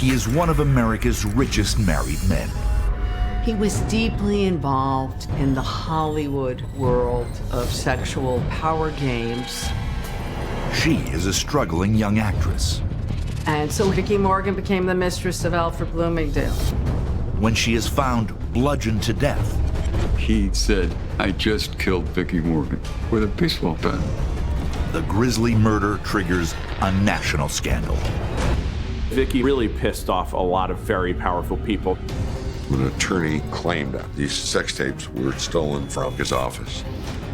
he is one of America's richest married men. He was deeply involved in the Hollywood world of sexual power games. She is a struggling young actress. And so Vicki Morgan became the mistress of Alfred Bloomingdale. When she is found bludgeoned to death, he said, "I just killed Vicki Morgan with a baseball bat." the grisly murder triggers a national scandal. Vicki really pissed off a lot of very powerful people. An attorney claimed that these sex tapes were stolen from his office.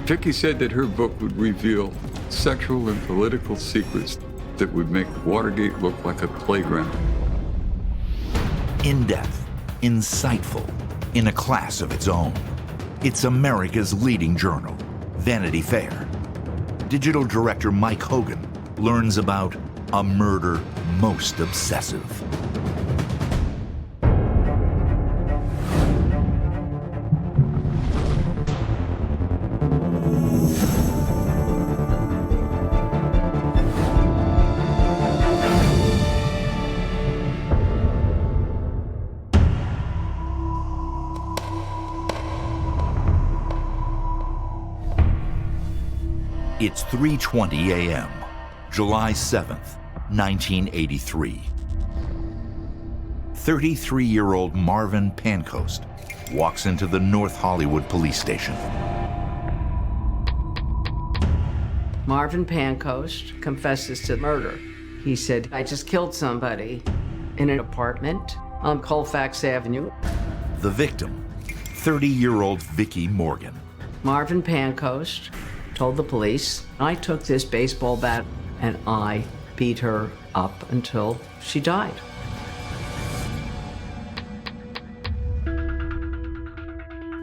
Vicki said that her book would reveal sexual and political secrets that would make Watergate look like a playground. In-depth, insightful, in a class of its own. It's America's leading journal, Vanity Fair. Digital director Mike Hogan learns about a murder most obsessive. It's 3:20 a.m., July 7th, 1983. 33-year-old Marvin Pancoast walks into the North Hollywood police station. Marvin Pancoast confesses to murder. He said, "I just killed somebody in an apartment on Colfax Avenue." The victim, 30-year-old Vicki Morgan. Marvin Pancoast told the police, "I took this baseball bat and I beat her up until she died."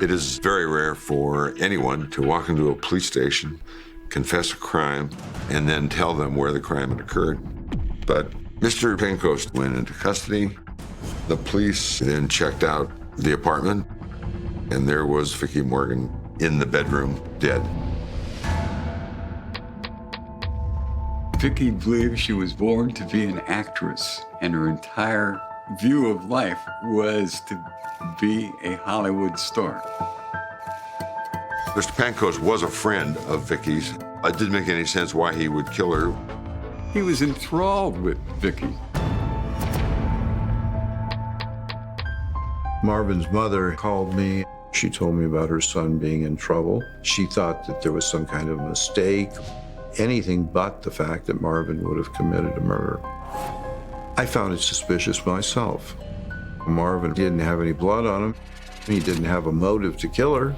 It is very rare for anyone to walk into a police station, confess a crime, and then tell them where the crime had occurred. But Mr. Pancoast went into custody. The police then checked out the apartment, and there was Vicki Morgan in the bedroom, dead. Vicki believed she was born to be an actress, and her entire view of life was to be a Hollywood star. Mr. Pancoast was a friend of Vicki's. It didn't make any sense why he would kill her. He was enthralled with Vicki. Marvin's mother called me. She told me about her son being in trouble. She thought that there was some kind of mistake. Anything but the fact that Marvin would have committed a murder. I found it suspicious myself. Marvin didn't have any blood on him. He didn't have a motive to kill her.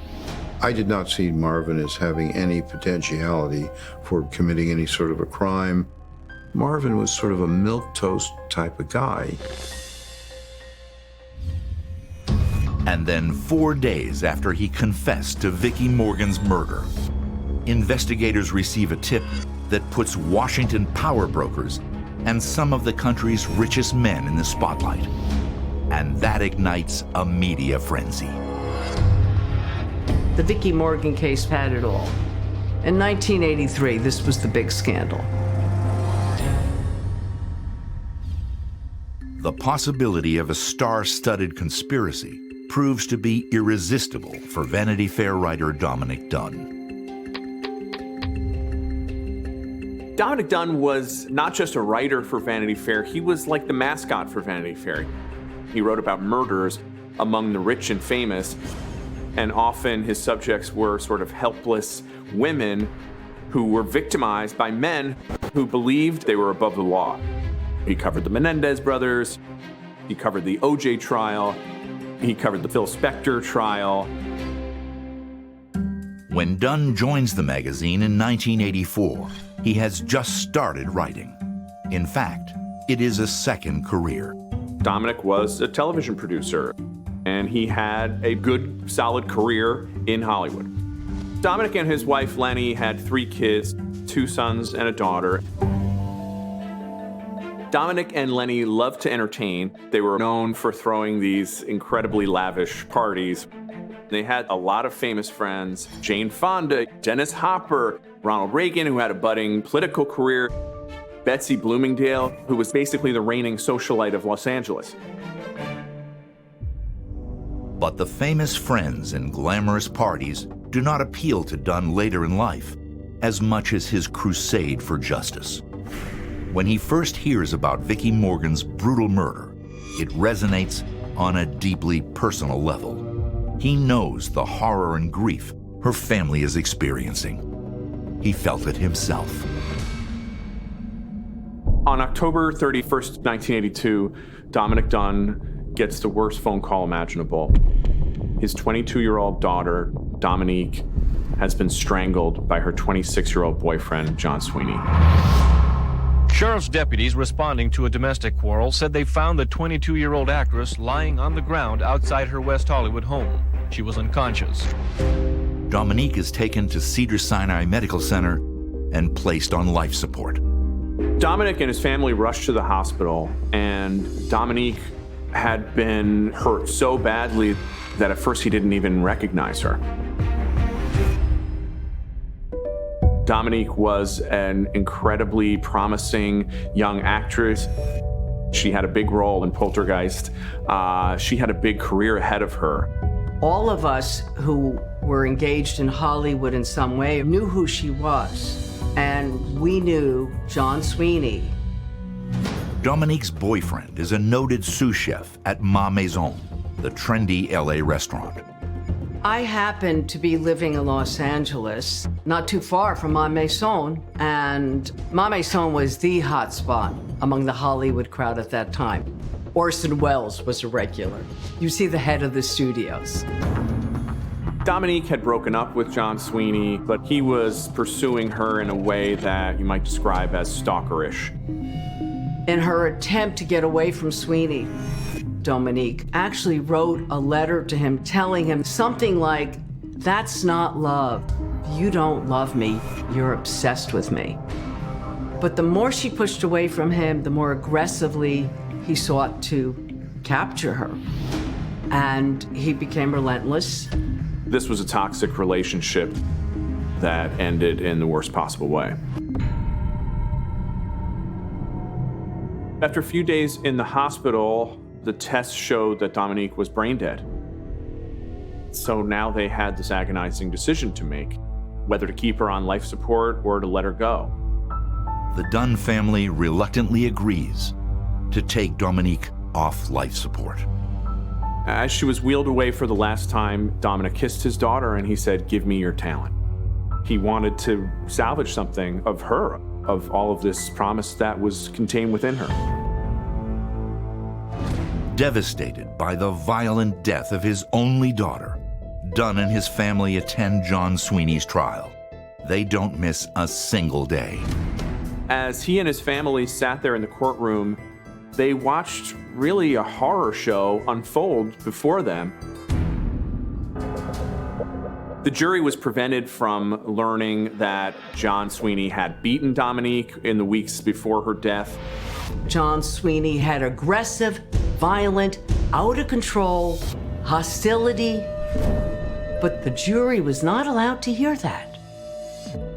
I did not see Marvin as having any potentiality for committing any sort of a crime. Marvin was sort of a milquetoast type of guy. And then 4 days after he confessed to Vicki Morgan's murder, investigators receive a tip that puts Washington power brokers and some of the country's richest men in the spotlight. And that ignites a media frenzy. The Vicki Morgan case had it all. In 1983, this was the big scandal. The possibility of a star-studded conspiracy proves to be irresistible for Vanity Fair writer Dominick Dunne. Dominique Dunne was not just a writer for Vanity Fair, he was like the mascot for Vanity Fair. He wrote about murders among the rich and famous, and often his subjects were sort of helpless women who were victimized by men who believed they were above the law. He covered the Menendez brothers, he covered the O.J. trial, he covered the Phil Spector trial. When Dunne joins the magazine in 1984, he has just started writing. In fact, it is a second career. Dominic was a television producer, and he had a good, solid career in Hollywood. Dominic and his wife, Lenny, had 3 kids, 2 sons and a daughter. Dominic and Lenny loved to entertain. They were known for throwing these incredibly lavish parties. They had a lot of famous friends: Jane Fonda, Dennis Hopper, Ronald Reagan, who had a budding political career, Betsy Bloomingdale, who was basically the reigning socialite of Los Angeles. But the famous friends and glamorous parties do not appeal to Dunne later in life as much as his crusade for justice. When he first hears about Vicki Morgan's brutal murder, it resonates on a deeply personal level. He knows the horror and grief her family is experiencing. He felt it himself. On October 31st, 1982, Dominick Dunne gets the worst phone call imaginable. His 22-year-old daughter, Dominique, has been strangled by her 26-year-old boyfriend, John Sweeney. Sheriff's deputies responding to a domestic quarrel said they found the 22-year-old actress lying on the ground outside her West Hollywood home. She was unconscious. Dominique is taken to Cedars-Sinai Medical Center and placed on life support. Dominick and his family rushed to the hospital, and Dominique had been hurt so badly that at first he didn't even recognize her. Dominique was an incredibly promising young actress. She had a big role in Poltergeist. She had a big career ahead of her. All of us who were engaged in Hollywood in some way knew who she was. And we knew John Sweeney. Dominique's boyfriend is a noted sous chef at Ma Maison, the trendy LA restaurant. I happened to be living in Los Angeles, not too far from Ma Maison, and Ma Maison was the hot spot among the Hollywood crowd at that time. Orson Welles was a regular. You see the head of the studios. Dominique had broken up with John Sweeney, but he was pursuing her in a way that you might describe as stalkerish. In her attempt to get away from Sweeney, Dominique actually wrote a letter to him telling him something like, "That's not love. You don't love me. You're obsessed with me." But the more she pushed away from him, the more aggressively he sought to capture her. And he became relentless. This was a toxic relationship that ended in the worst possible way. After a few days in the hospital, the tests showed that Dominique was brain dead. So now they had this agonizing decision to make, whether to keep her on life support or to let her go. The Dunne family reluctantly agrees to take Dominique off life support. As she was wheeled away for the last time, Dominick kissed his daughter and he said, "Give me your talent." He wanted to salvage something of her, of all of this promise that was contained within her. Devastated by the violent death of his only daughter, Dunne and his family attend John Sweeney's trial. They don't miss a single day. As he and his family sat there in the courtroom, they watched really a horror show unfold before them. The jury was prevented from learning that John Sweeney had beaten Dominique in the weeks before her death. John Sweeney had aggressive, violent, out of control hostility, but the jury was not allowed to hear that.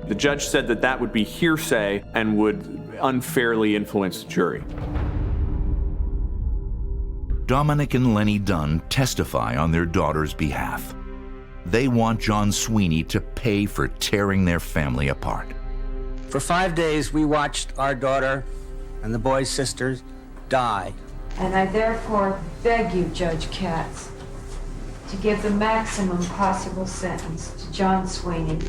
The judge said that that would be hearsay and would unfairly influence the jury. Dominick and Lenny Dunne testify on their daughter's behalf. They want John Sweeney to pay for tearing their family apart. For 5 days, we watched our daughter and the boy's sisters die. And I therefore beg you, Judge Katz, to give the maximum possible sentence to John Sweeney.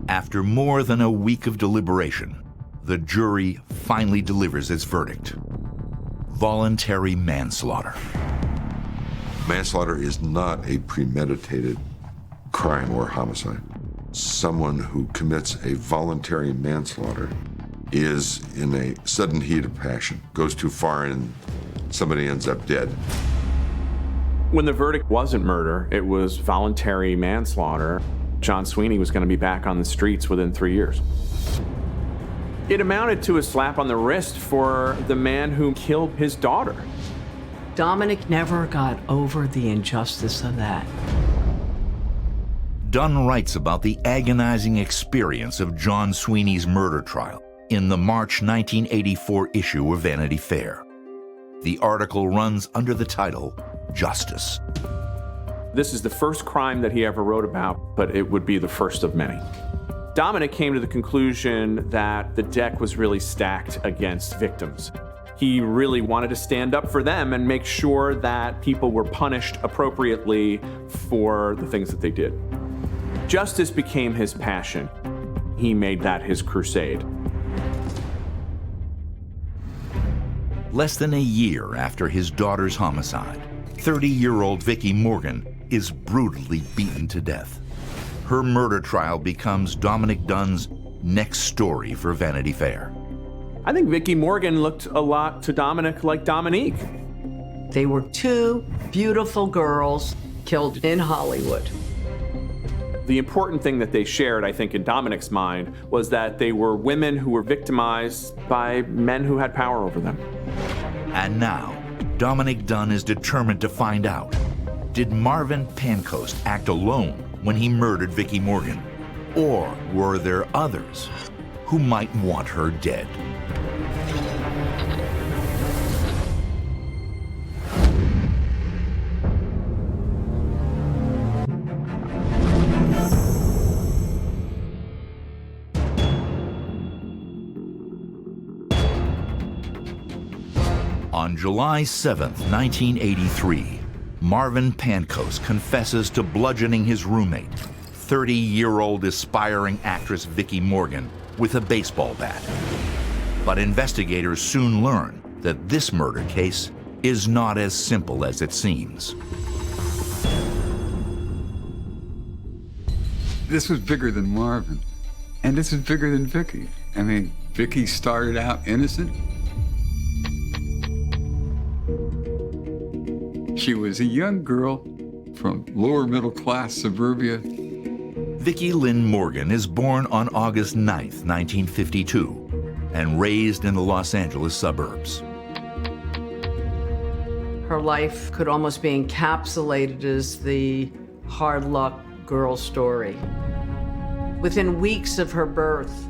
After more than a week of deliberation, the jury finally delivers its verdict: voluntary manslaughter. Manslaughter is not a premeditated crime or homicide. Someone who commits a voluntary manslaughter is in a sudden heat of passion, goes too far, and somebody ends up dead. When the verdict wasn't murder, it was voluntary manslaughter, John Sweeney was going to be back on the streets within 3 years. It amounted to a slap on the wrist for the man who killed his daughter. Dominick never got over the injustice of that. Dunne writes about the agonizing experience of John Sweeney's murder trial in the March 1984 issue of Vanity Fair. The article runs under the title, Justice. This is the first crime that he ever wrote about, but it would be the first of many. Dominick came to the conclusion that the deck was really stacked against victims. He really wanted to stand up for them and make sure that people were punished appropriately for the things that they did. Justice became his passion. He made that his crusade. Less than a year after his daughter's homicide, 30-year-old Vicki Morgan is brutally beaten to death. Her murder trial becomes Dominick Dunne's next story for Vanity Fair. I think Vicki Morgan looked a lot to Dominick like Dominique. They were two beautiful girls killed in Hollywood. The important thing that they shared, I think, in Dominick's mind was that they were women who were victimized by men who had power over them. And now, Dominick Dunne is determined to find out, did Marvin Pancoast act alone when he murdered Vicki Morgan? Or were there others who might want her dead? On July 7th, 1983, Marvin Pancoast confesses to bludgeoning his roommate, 30-year-old aspiring actress Vicki Morgan, with a baseball bat. But investigators soon learn that this murder case is not as simple as it seems. This was bigger than Marvin, and this is bigger than Vicki. I mean, Vicki started out innocent. She was a young girl from lower middle class suburbia. Vicki Lynn Morgan is born on August 9th, 1952, and raised in the Los Angeles suburbs. Her life could almost be encapsulated as the hard luck girl story. Within weeks of her birth,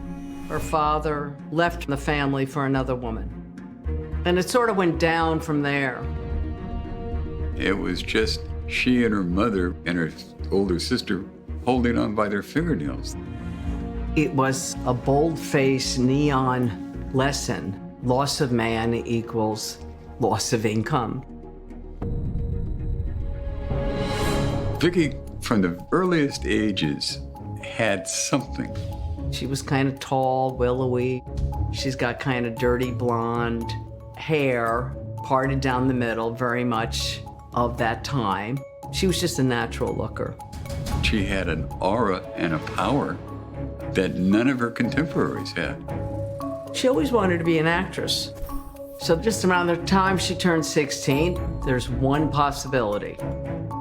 her father left the family for another woman. And it sort of went down from there. It was just she and her mother and her older sister holding on by their fingernails. It was a bold-faced neon lesson. Loss of man equals loss of income. Vicki, from the earliest ages, had something. She was kind of tall, willowy. She's got kind of dirty blonde hair, parted down the middle, very much of that time. She was just a natural looker. She had an aura and a power that none of her contemporaries had. She always wanted to be an actress. So just around the time she turned 16, there's one possibility.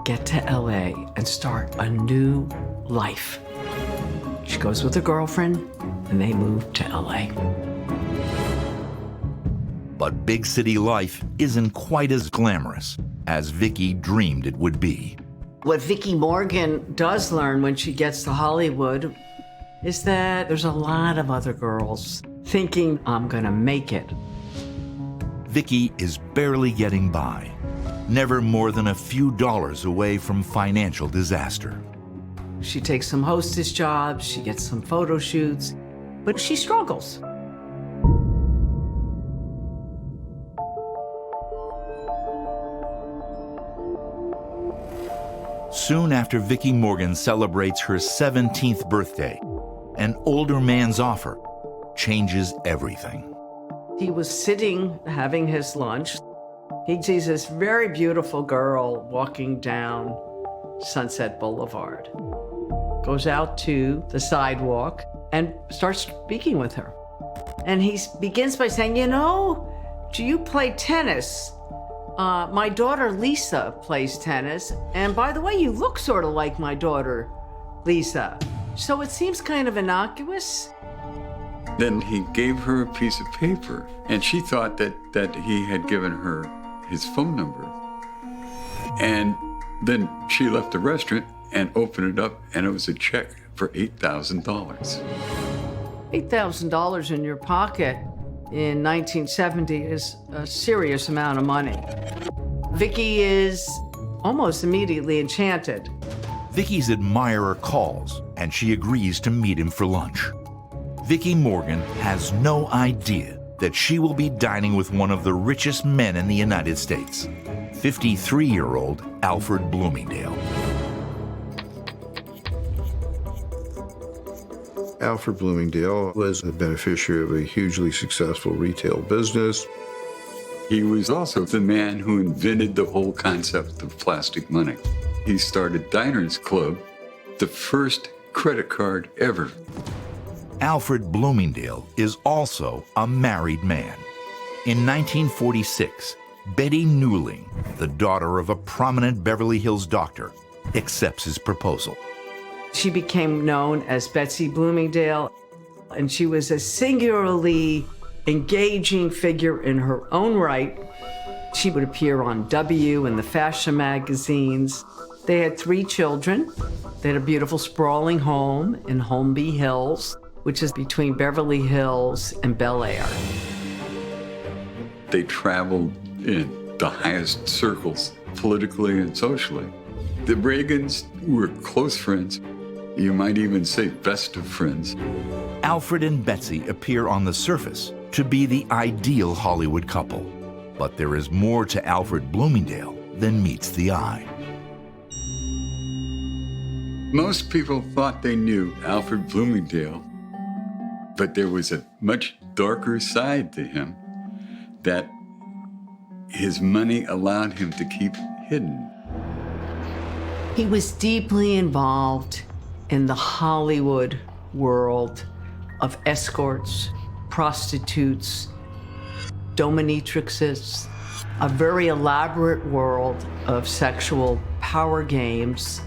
Get to LA and start a new life. She goes with her girlfriend, and they move to LA. But big city life isn't quite as glamorous as Vicki dreamed it would be. What Vicki Morgan does learn when she gets to Hollywood is that there's a lot of other girls thinking, I'm gonna make it. Vicki is barely getting by, never more than a few dollars away from financial disaster. She takes some hostess jobs, she gets some photo shoots, but she struggles. Soon after Vicki Morgan celebrates her 17th birthday, an older man's offer changes everything. He was sitting having his lunch. He sees this very beautiful girl walking down Sunset Boulevard. Goes out to the sidewalk and starts speaking with her. And he begins by saying, you know, do you play tennis? My daughter Lisa plays tennis. And by the way, you look sort of like my daughter Lisa. So it seems kind of innocuous. Then he gave her a piece of paper, and she thought that he had given her his phone number. And then she left the restaurant and opened it up, and it was a check for $8,000. $8,000 in your pocket in 1970 is a serious amount of money. Vicki is almost immediately enchanted. Vicki's admirer calls, and she agrees to meet him for lunch. Vicki Morgan has no idea that she will be dining with one of the richest men in the United States, 53-year-old Alfred Bloomingdale. Alfred Bloomingdale was the beneficiary of a hugely successful retail business. He was also the man who invented the whole concept of plastic money. He started Diners Club, the first credit card ever. Alfred Bloomingdale is also a married man. In 1946, Betty Newling, the daughter of a prominent Beverly Hills doctor, accepts his proposal. She became known as Betsy Bloomingdale, and she was a singularly engaging figure in her own right. She would appear on W and the fashion magazines. They had 3 children. They had a beautiful sprawling home in Holmby Hills, which is between Beverly Hills and Bel Air. They traveled in the highest circles, politically and socially. The Reagans were close friends. You might even say best of friends. Alfred and Betsy appear on the surface to be the ideal Hollywood couple. But there is more to Alfred Bloomingdale than meets the eye. Most people thought they knew Alfred Bloomingdale, but there was a much darker side to him that his money allowed him to keep hidden. He was deeply involved in the Hollywood world of escorts, prostitutes, dominatrixes, a very elaborate world of sexual power games.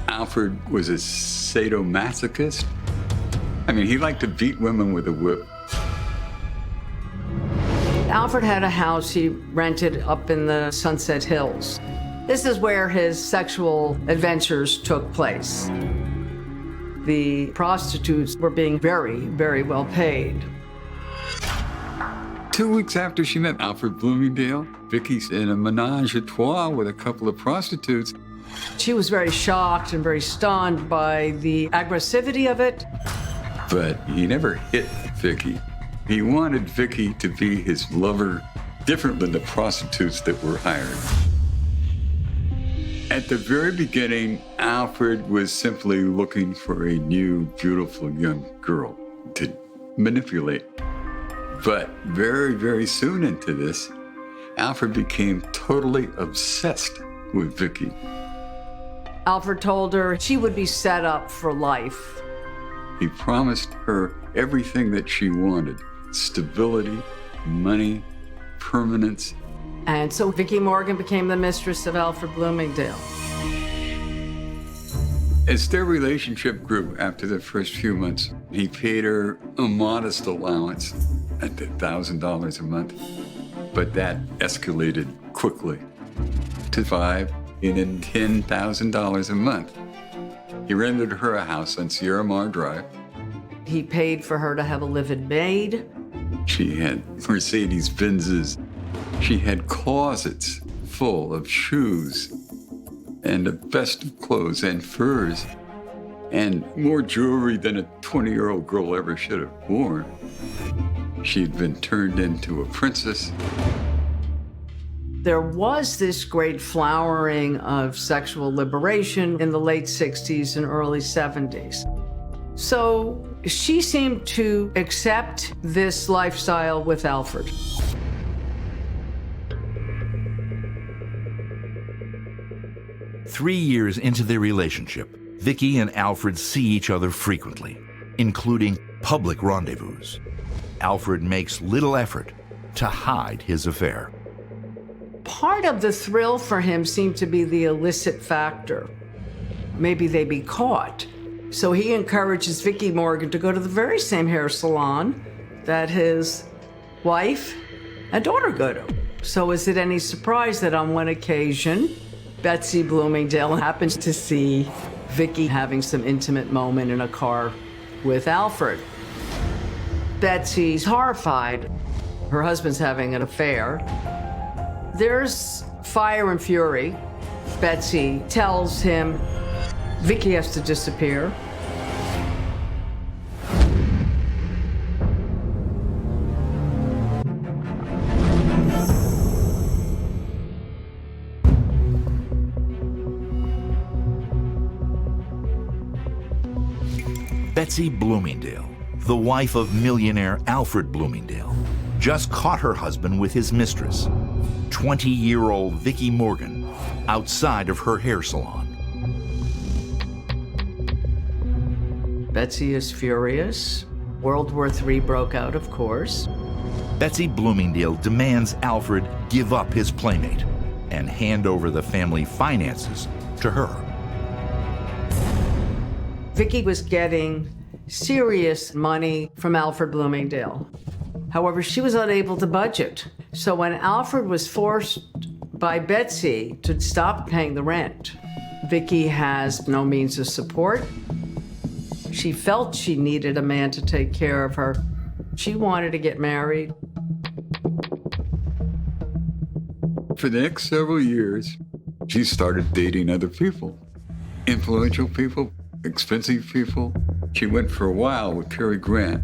Alfred was a sadomasochist. I mean, he liked to beat women with a whip. Alfred had a house he rented up in the Sunset Hills. This is where his sexual adventures took place. The prostitutes were being very, very well paid. 2 weeks after she met Alfred Bloomingdale, Vicki's in a menage a trois with a couple of prostitutes. She was very shocked and very stunned by the aggressivity of it. But he never hit Vicki. He wanted Vicki to be his lover, different than the prostitutes that were hired. At the very beginning, Alfred was simply looking for a new, beautiful young girl to manipulate. But very, very soon into this, Alfred became totally obsessed with Vicki. Alfred told her she would be set up for life. He promised her everything that she wanted: stability, money, permanence. And so Vicki Morgan became the mistress of Alfred Bloomingdale. As their relationship grew after the first few months, he paid her a modest allowance at $1,000 a month. But that escalated quickly to $5,000 and then $10,000 a month. He rented her a house on Sierra Mar Drive. He paid for her to have a live-in maid. She had Mercedes Benzes. She had closets full of shoes and the best of clothes and furs and more jewelry than a 20-year-old girl ever should have worn. She'd been turned into a princess. There was this great flowering of sexual liberation in the late 60s and early 70s. So she seemed to accept this lifestyle with Alfred. Three years into their relationship, Vicki and Alfred see each other frequently, including public rendezvous. Alfred makes little effort to hide his affair. Part of the thrill for him seemed to be the illicit factor. Maybe they'd be caught. So he encourages Vicki Morgan to go to the very same hair salon that his wife and daughter go to. So is it any surprise that on one occasion, Betsy Bloomingdale happens to see Vicki having some intimate moment in a car with Alfred? Betsy's horrified. Her husband's having an affair. There's fire and fury. Betsy tells him Vicki has to disappear. Betsy Bloomingdale, the wife of millionaire Alfred Bloomingdale, just caught her husband with his mistress, 20-year-old Vicki Morgan, outside of her hair salon. Betsy is furious. World War III broke out, of course. Betsy Bloomingdale demands Alfred give up his playmate and hand over the family finances to her. Vicki was getting serious money from Alfred Bloomingdale. However, she was unable to budget. So when Alfred was forced by Betsy to stop paying the rent, Vicki has no means of support. She felt she needed a man to take care of her. She wanted to get married. For the next several years, she started dating other people, influential people, expensive people. She went for a while with Cary Grant.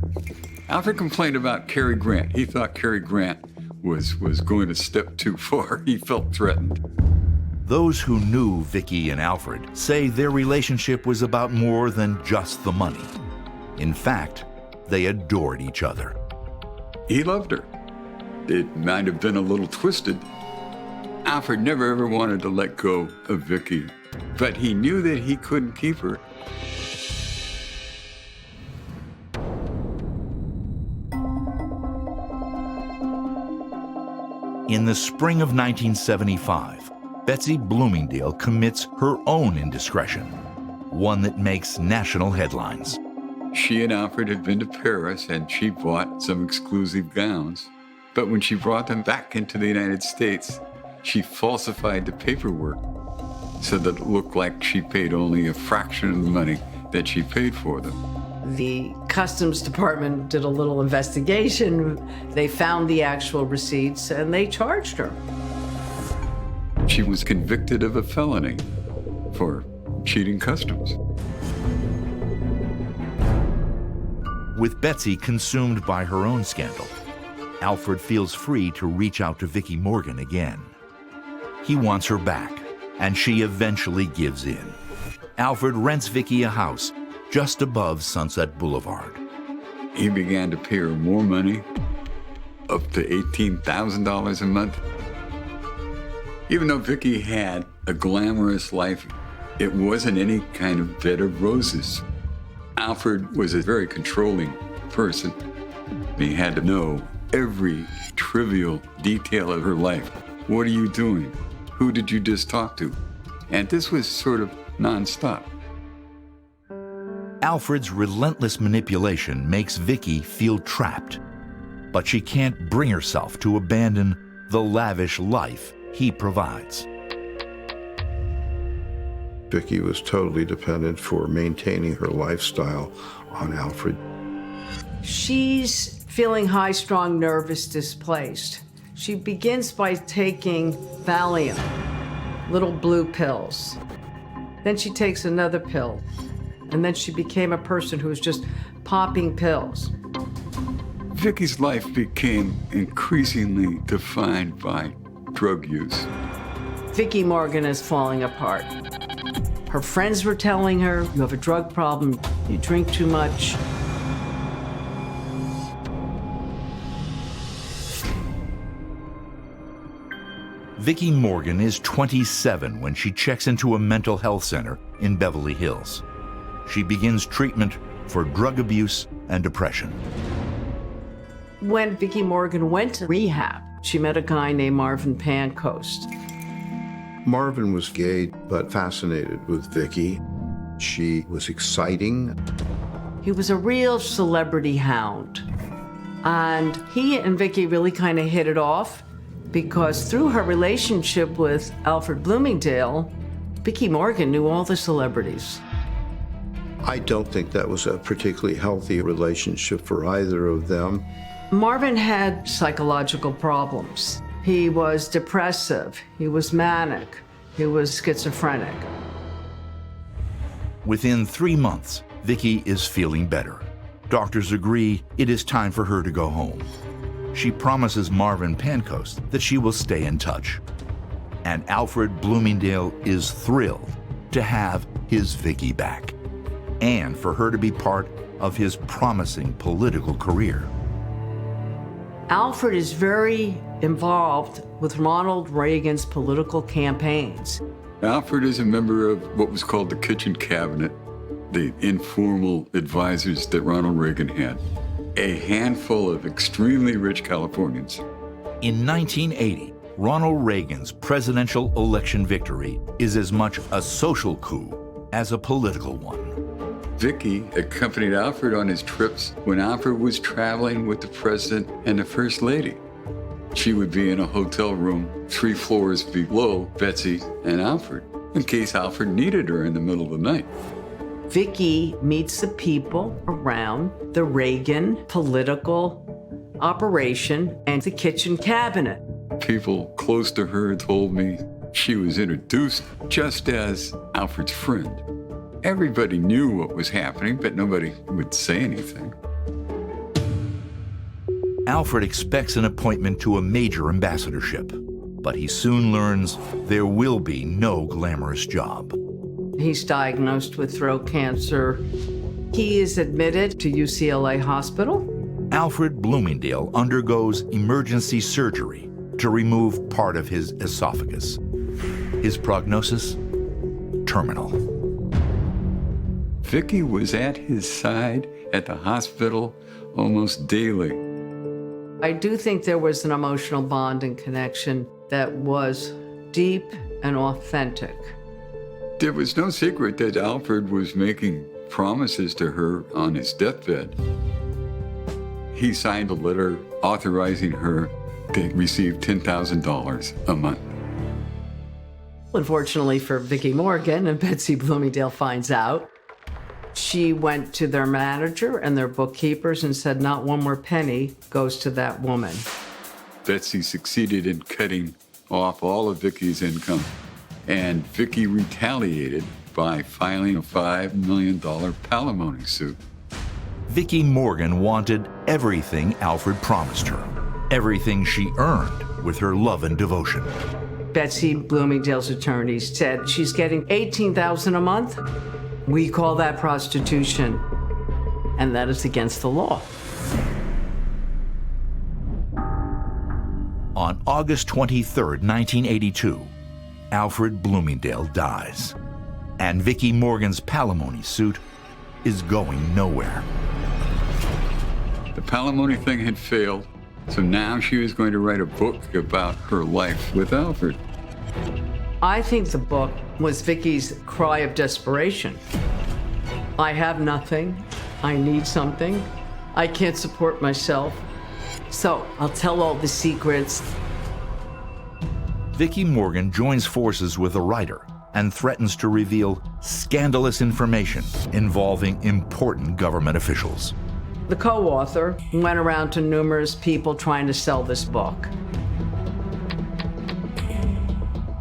Alfred complained about Cary Grant. He thought Cary Grant was going a step too far. He felt threatened. Those who knew Vicki and Alfred say their relationship was about more than just the money. In fact, they adored each other. He loved her. It might have been a little twisted. Alfred never ever wanted to let go of Vicki, but he knew that he couldn't keep her. In the spring of 1975, Betsy Bloomingdale commits her own indiscretion, one that makes national headlines. She and Alfred had been to Paris and she bought some exclusive gowns. But when she brought them back into the United States, she falsified the paperwork so that it looked like she paid only a fraction of the money that she paid for them. The Customs Department did a little investigation. They found the actual receipts and they charged her. She was convicted of a felony for cheating customs. With Betsy consumed by her own scandal, Alfred feels free to reach out to Vicki Morgan again. He wants her back, and she eventually gives in. Alfred rents Vicki a house just above Sunset Boulevard. He began to pay her more money, up to $18,000 a month. Even though Vicki had a glamorous life, it wasn't any kind of bed of roses. Alfred was a very controlling person. He had to know every trivial detail of her life. What are you doing? Who did you just talk to? And this was sort of nonstop. Alfred's relentless manipulation makes Vicki feel trapped, but she can't bring herself to abandon the lavish life he provides. Vicki was totally dependent for maintaining her lifestyle on Alfred. She's feeling high-strung, nervous, displaced. She begins by taking Valium, little blue pills. Then she takes another pill. And then she became a person who was just popping pills. Vicki's life became increasingly defined by drug use. Vicki Morgan is falling apart. Her friends were telling her, you have a drug problem, you drink too much. Vicki Morgan is 27 when she checks into a mental health center in Beverly Hills. She begins treatment for drug abuse and depression. When Vicki Morgan went to rehab, she met a guy named Marvin Pancoast. Marvin was gay, but fascinated with Vicki. She was exciting. He was a real celebrity hound. And he and Vicki really kind of hit it off because through her relationship with Alfred Bloomingdale, Vicki Morgan knew all the celebrities. I don't think that was a particularly healthy relationship for either of them. Marvin had psychological problems. He was depressive, he was manic, he was schizophrenic. Within 3 months, Vicki is feeling better. Doctors agree it is time for her to go home. She promises Marvin Pancoast that she will stay in touch. And Alfred Bloomingdale is thrilled to have his Vicki back, and for her to be part of his promising political career. Alfred is very involved with Ronald Reagan's political campaigns. Alfred is a member of what was called the Kitchen Cabinet, the informal advisors that Ronald Reagan had, a handful of extremely rich Californians. In 1980, Ronald Reagan's presidential election victory is as much a social coup as a political one. Vicki accompanied Alfred on his trips when Alfred was traveling with the president and the first lady. She would be in a hotel room 3 floors below Betsy and Alfred, in case Alfred needed her in the middle of the night. Vicki meets the people around the Reagan political operation and the kitchen cabinet. People close to her told me she was introduced just as Alfred's friend. Everybody knew what was happening, but nobody would say anything. Alfred expects an appointment to a major ambassadorship, but he soon learns there will be no glamorous job. He's diagnosed with throat cancer. He is admitted to UCLA Hospital. Alfred Bloomingdale undergoes emergency surgery to remove part of his esophagus. His prognosis? Terminal. Vicki was at his side at the hospital almost daily. I do think there was an emotional bond and connection that was deep and authentic. There was no secret that Alfred was making promises to her on his deathbed. He signed a letter authorizing her to receive $10,000 a month. Unfortunately for Vicki Morgan, and Betsy Bloomingdale finds out, she went to their manager and their bookkeepers and said not one more penny goes to that woman. Betsy succeeded in cutting off all of Vicki's income, and Vicki retaliated by filing a $5 million palimony suit. Vicki Morgan wanted everything Alfred promised her, everything she earned with her love and devotion. Betsy Bloomingdale's attorneys said she's getting $18,000 a month. We call that prostitution, and that is against the law. On August 23, 1982, Alfred Bloomingdale dies, and Vicki Morgan's palimony suit is going nowhere. The palimony thing had failed, so now she was going to write a book about her life with Alfred. I think the book was Vicki's cry of desperation. I have nothing. I need something. I can't support myself. So I'll tell all the secrets. Vicki Morgan joins forces with a writer and threatens to reveal scandalous information involving important government officials. The co-author went around to numerous people trying to sell this book.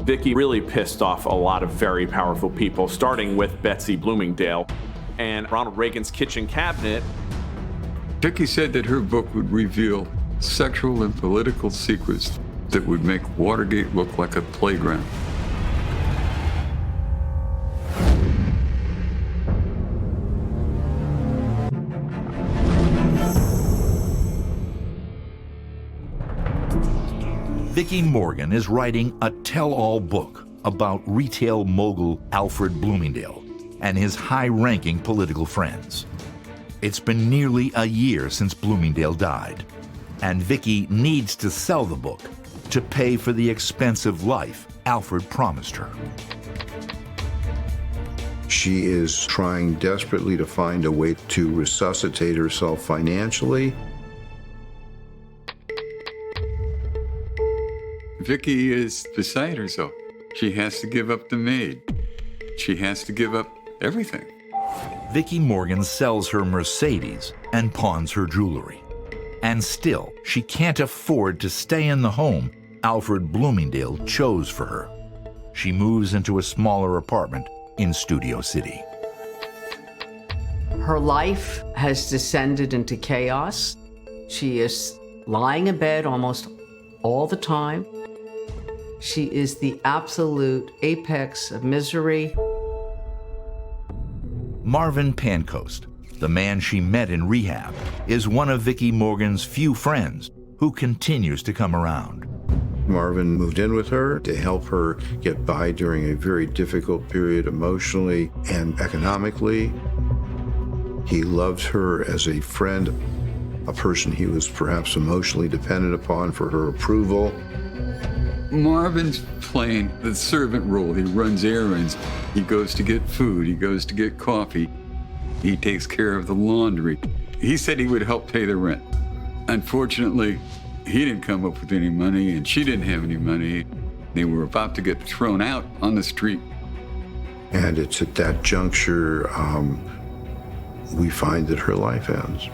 Vicki really pissed off a lot of very powerful people, starting with Betsy Bloomingdale and Ronald Reagan's kitchen cabinet. Vicki said that her book would reveal sexual and political secrets that would make Watergate look like a playground. Vicki Morgan is writing a tell-all book about retail mogul Alfred Bloomingdale and his high-ranking political friends. It's been nearly a year since Bloomingdale died, and Vicki needs to sell the book to pay for the expensive life Alfred promised her. She is trying desperately to find a way to resuscitate herself financially. Vicki is beside herself. She has to give up the maid. She has to give up everything. Vicki Morgan sells her Mercedes and pawns her jewelry. And still, she can't afford to stay in the home Alfred Bloomingdale chose for her. She moves into a smaller apartment in Studio City. Her life has descended into chaos. She is lying in bed almost all the time. She is the absolute apex of misery. Marvin Pancoast, the man she met in rehab, is one of Vicki Morgan's few friends who continues to come around. Marvin moved in with her to help her get by during a very difficult period emotionally and economically. He loved her as a friend, a person he was perhaps emotionally dependent upon for her approval. Marvin's playing the servant role. He runs errands. He goes to get food. He goes to get coffee. He takes care of the laundry. He said he would help pay the rent. Unfortunately, he didn't come up with any money, and she didn't have any money. They were about to get thrown out on the street. And it's at that juncture we find that her life ends.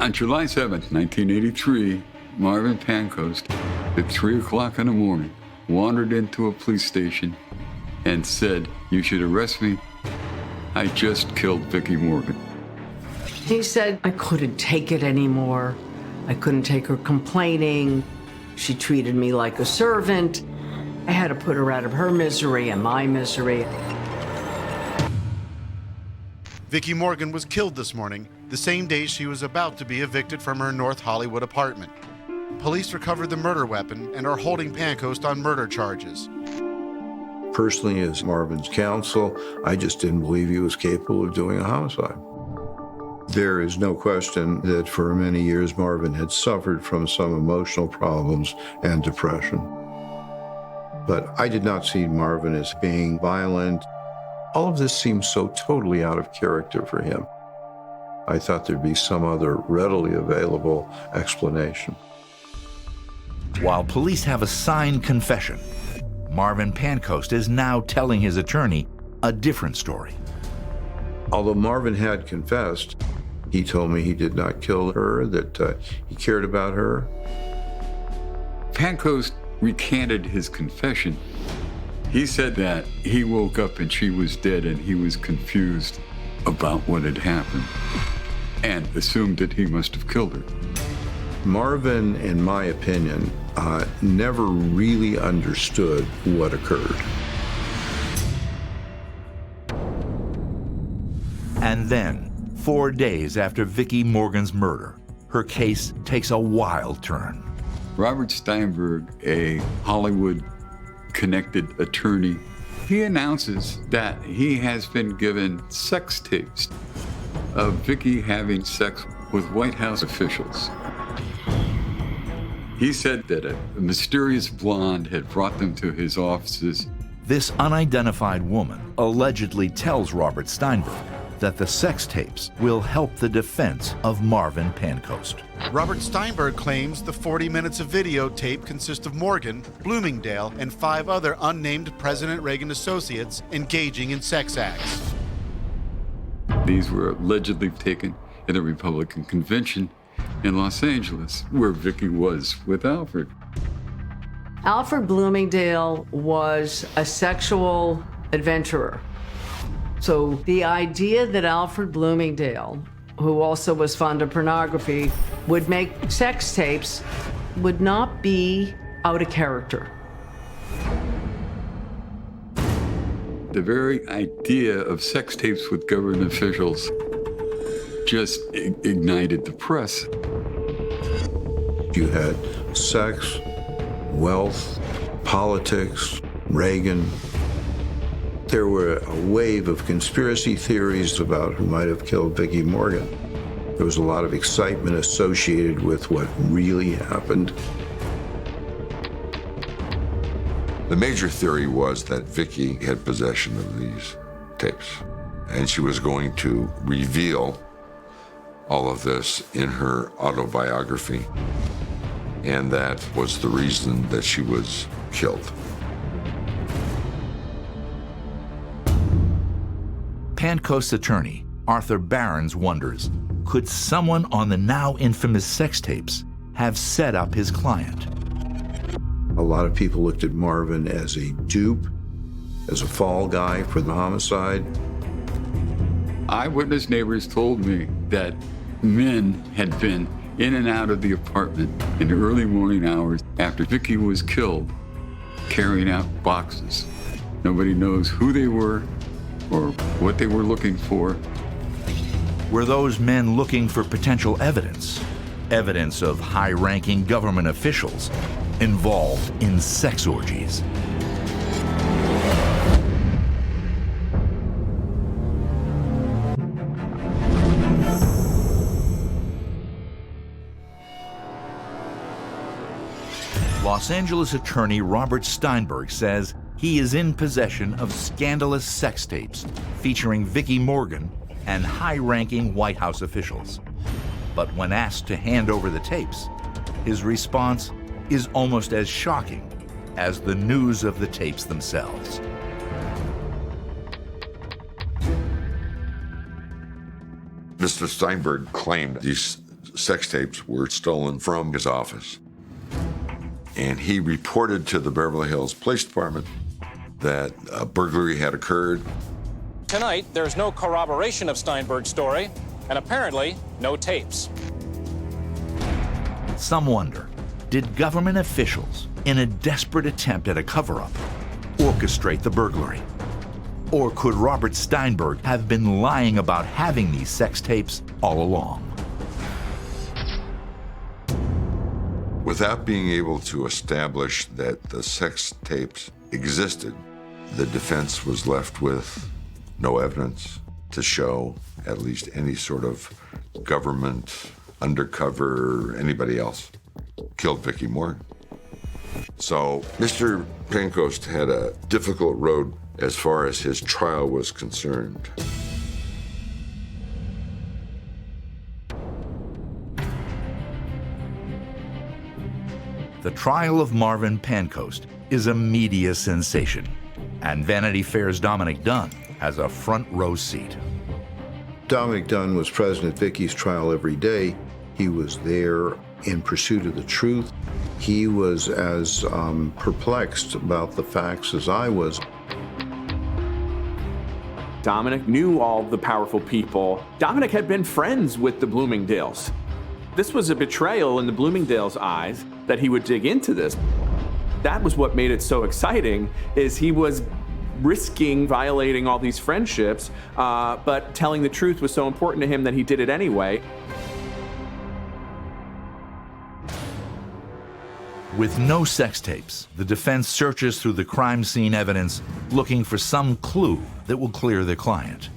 On July 7th, 1983, Marvin Pancoast, at 3 o'clock in the morning, wandered into a police station and said, "You should arrest me. I just killed Vicki Morgan." He said, I couldn't take it anymore. I couldn't take her complaining. She treated me like a servant. I had to put her out of her misery and my misery. Vicki Morgan was killed this morning, the same day she was about to be evicted from her North Hollywood apartment. Police recovered the murder weapon and are holding Pancoast on murder charges. Personally, as Marvin's counsel, I just didn't believe he was capable of doing a homicide. There is no question that for many years Marvin had suffered from some emotional problems and depression. But I did not see Marvin as being violent. All of this seems so totally out of character for him. I thought there'd be some other readily available explanation. While police have a signed confession, Marvin Pancoast is now telling his attorney a different story. Although Marvin had confessed, he told me he did not kill her, that he cared about her. Pancoast recanted his confession. He said that he woke up and she was dead and he was confused about what had happened and assumed that he must have killed her. Marvin, in my opinion, never really understood what occurred. And then, 4 days after Vicki Morgan's murder, her case takes a wild turn. Robert Steinberg, a Hollywood-connected attorney, he announces that he has been given sex tapes of Vicki having sex with White House officials. He said that a mysterious blonde had brought them to his offices. This unidentified woman allegedly tells Robert Steinberg that the sex tapes will help the defense of Marvin Pancoast. Robert Steinberg claims the 40 minutes of videotape consist of Morgan, Bloomingdale, and 5 other unnamed President Reagan associates engaging in sex acts. These were allegedly taken at a Republican convention in Los Angeles, where Vicki was with Alfred. Alfred Bloomingdale was a sexual adventurer. So the idea that Alfred Bloomingdale, who also was fond of pornography, would make sex tapes would not be out of character. The very idea of sex tapes with government officials just ignited the press. You had sex, wealth, politics, Reagan. There were a wave of conspiracy theories about who might have killed Vicki Morgan. There was a lot of excitement associated with what really happened. The major theory was that Vicki had possession of these tapes, and she was going to reveal all of this in her autobiography, and that was the reason that she was killed. Pancost's attorney, Arthur Barons, wonders, could someone on the now infamous sex tapes have set up his client? A lot of people looked at Marvin as a dupe, as a fall guy for the homicide. Eyewitness neighbors told me that men had been in and out of the apartment in the early morning hours after Vicki was killed, carrying out boxes. Nobody knows who they were or what they were looking for. Were those men looking for potential evidence? Evidence of high-ranking government officials involved in sex orgies. Los Angeles attorney Robert Steinberg says he is in possession of scandalous sex tapes featuring Vicki Morgan and high-ranking White House officials. But when asked to hand over the tapes, his response is almost as shocking as the news of the tapes themselves. Mr. Steinberg claimed these sex tapes were stolen from his office. And he reported to the Beverly Hills Police Department that a burglary had occurred. Tonight, there's no corroboration of Steinberg's story, and apparently no tapes. Some wonder, did government officials, in a desperate attempt at a cover-up, orchestrate the burglary? Or could Robert Steinberg have been lying about having these sex tapes all along? Without being able to establish that the sex tapes existed, the defense was left with no evidence to show at least any sort of government, undercover, anybody else killed Vicki Morgan. So Mr. Pancoast had a difficult road as far as his trial was concerned. The trial of Marvin Pancoast is a media sensation, and Vanity Fair's Dominick Dunne has a front row seat. Dominick Dunne was present at Vicki's trial every day. He was there in pursuit of the truth. He was as perplexed about the facts as I was. Dominick knew all the powerful people. Dominick had been friends with the Bloomingdales. This was a betrayal in the Bloomingdales' eyes that he would dig into this. That was what made it so exciting, is he was risking violating all these friendships, but telling the truth was so important to him that he did it anyway. With no sex tapes, the defense searches through the crime scene evidence looking for some clue that will clear their client.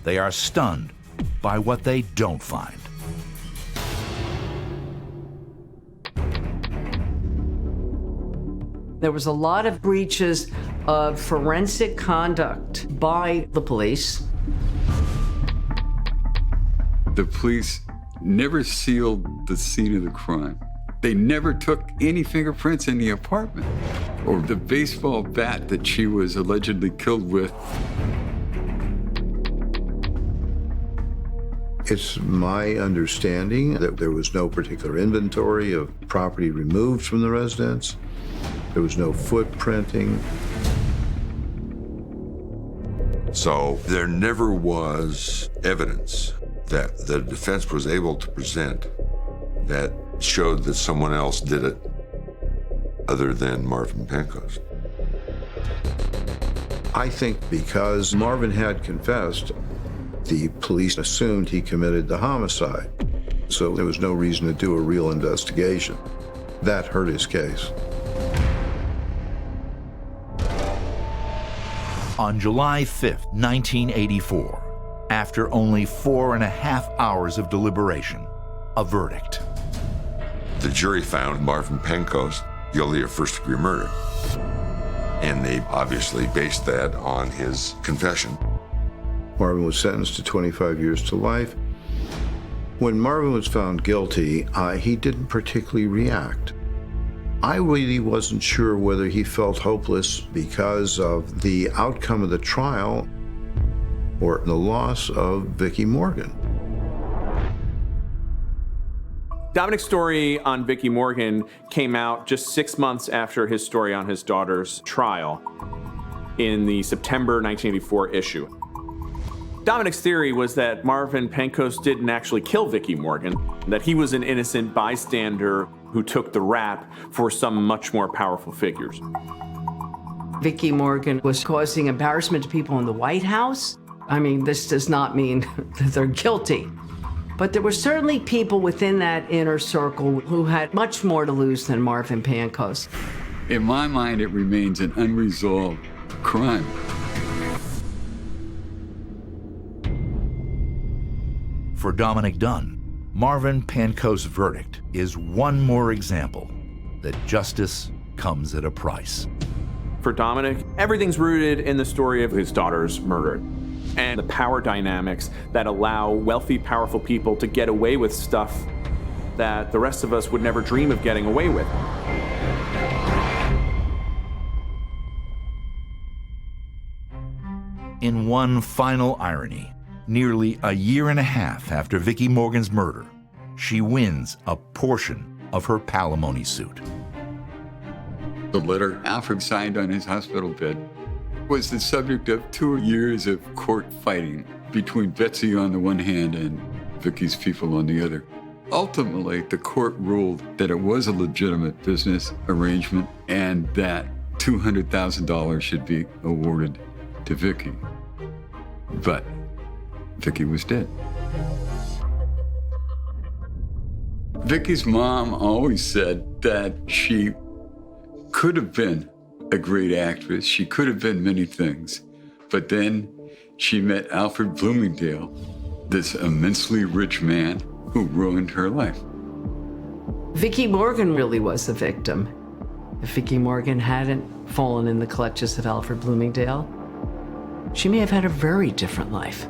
They are stunned by what they don't find. There was a lot of breaches of forensic conduct by the police. The police never sealed the scene of the crime. They never took any fingerprints in the apartment or the baseball bat that she was allegedly killed with. It's my understanding that there was no particular inventory of property removed from the residence. There was no footprinting. So there never was evidence that the defense was able to present that showed that someone else did it other than Marvin Pancoast. I think because Marvin had confessed, the police assumed he committed the homicide. So there was no reason to do a real investigation. That hurt his case. On July 5th, 1984, after only 4.5 hours of deliberation, a verdict. The jury found Marvin Pancoast guilty of first-degree murder. And they obviously based that on his confession. Marvin was sentenced to 25 years to life. When Marvin was found guilty, he didn't particularly react. I really wasn't sure whether he felt hopeless because of the outcome of the trial. or the loss of Vicki Morgan. Dominick's story on Vicki Morgan came out just 6 months after his story on his daughter's trial in the September 1984 issue. Dominick's theory was that Marvin Pancoast didn't actually kill Vicki Morgan, that he was an innocent bystander who took the rap for some much more powerful figures. Vicki Morgan was causing embarrassment to people in the White House. I mean, this does not mean that they're guilty. But there were certainly people within that inner circle who had much more to lose than Marvin Pancoast. In my mind, it remains an unresolved crime. For Dominick Dunne, Marvin Pancoast's verdict is one more example that justice comes at a price. For Dominick, everything's rooted in the story of his daughter's murder and the power dynamics that allow wealthy, powerful people to get away with stuff that the rest of us would never dream of getting away with. In one final irony, nearly a year and a half after Vicki Morgan's murder, she wins a portion of her palimony suit. The letter Alfred signed on his hospital bed was the subject of 2 years of court fighting between Betsy on the one hand and Vicki's people on the other. Ultimately, the court ruled that it was a legitimate business arrangement and that $200,000 should be awarded to Vicki. But Vicki was dead. Vicki's mom always said that she could have been a great actress. She could have been many things. But then she met Alfred Bloomingdale, this immensely rich man who ruined her life. Vicki Morgan really was the victim. If Vicki Morgan hadn't fallen in the clutches of Alfred Bloomingdale, she may have had a very different life.